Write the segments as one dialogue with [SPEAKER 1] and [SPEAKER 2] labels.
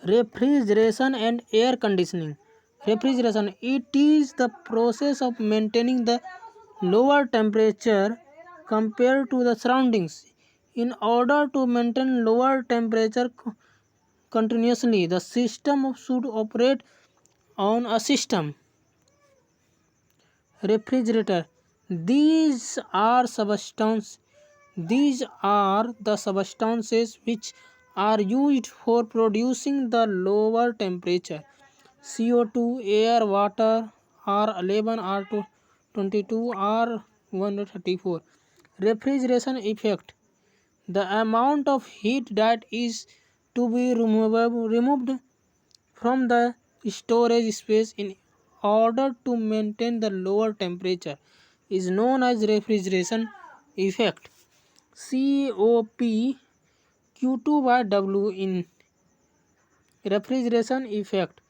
[SPEAKER 1] Refrigeration and air conditioning. Refrigeration, it is the process of maintaining the lower temperature compared to the surroundings. In order to maintain lower temperature continuously, the system should operate on a system refrigerator. These are substances. These are the substances which are used for producing the lower temperature. CO2, air, water, R11, R22, R134. Refrigeration effect. The amount of heat that is to be removed from the storage space in order to maintain the lower temperature is known as refrigeration effect. COP Q2 by W in refrigeration effect.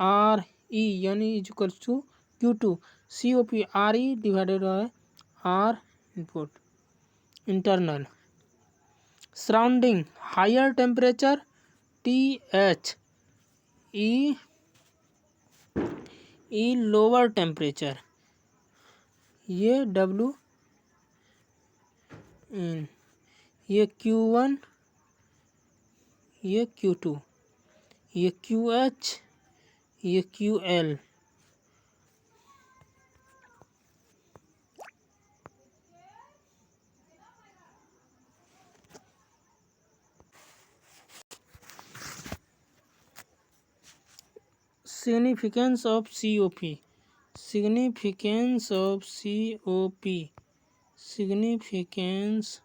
[SPEAKER 1] RE is equals to Q2 COP RE divided by R input internal. Surrounding higher temperature TH E lower temperature, ये W इन, ये Q1, ये Q2, ये QH, ये QL. Significance of COP. Significance of COP. Significance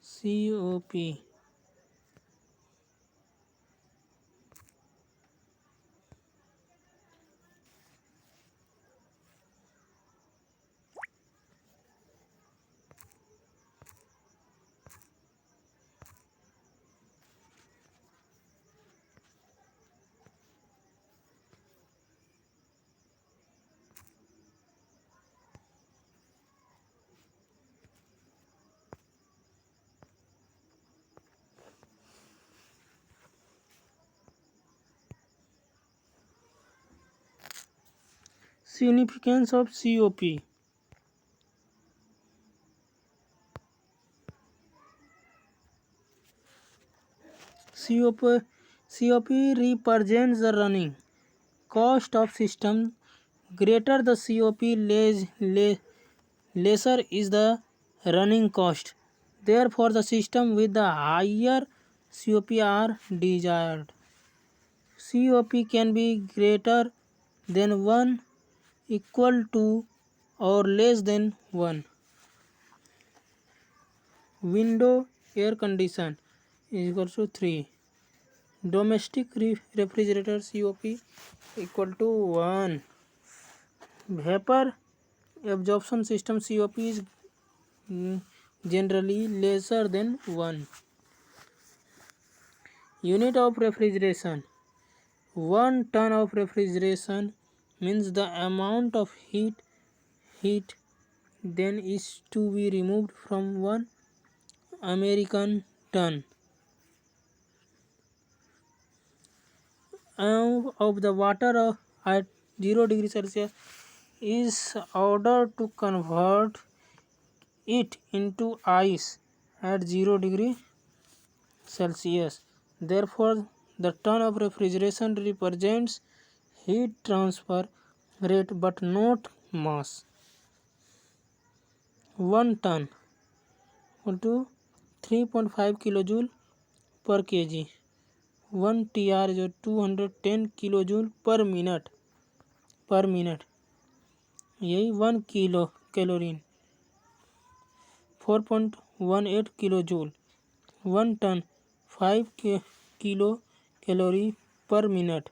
[SPEAKER 1] COP. Significance of COP. COP represents the running cost of system. Greater the COP, lesser is the running cost. Therefore, the system with the higher COP are desired. COP can be greater than 1, equal to, or less than 1. Window air condition is equal to 3. Domestic refrigerator COP equal to 1. Vapor absorption system COP is generally lesser than 1. Unit of refrigeration. 1 ton of refrigeration means the amount of heat then is to be removed from 1 American ton of the water at 0 degree Celsius is ordered to convert it into ice at 0 degree Celsius. Therefore, the ton of refrigeration represents heat transfer rate but not mass. 1 ton equal to 3.5 kilojoule per kg. 1 TR is 210 kilojoule per minute. यही 1 kilo कैलोरीन 4.18 kilojoule. 1 ton 5 kilo calorie पर minute.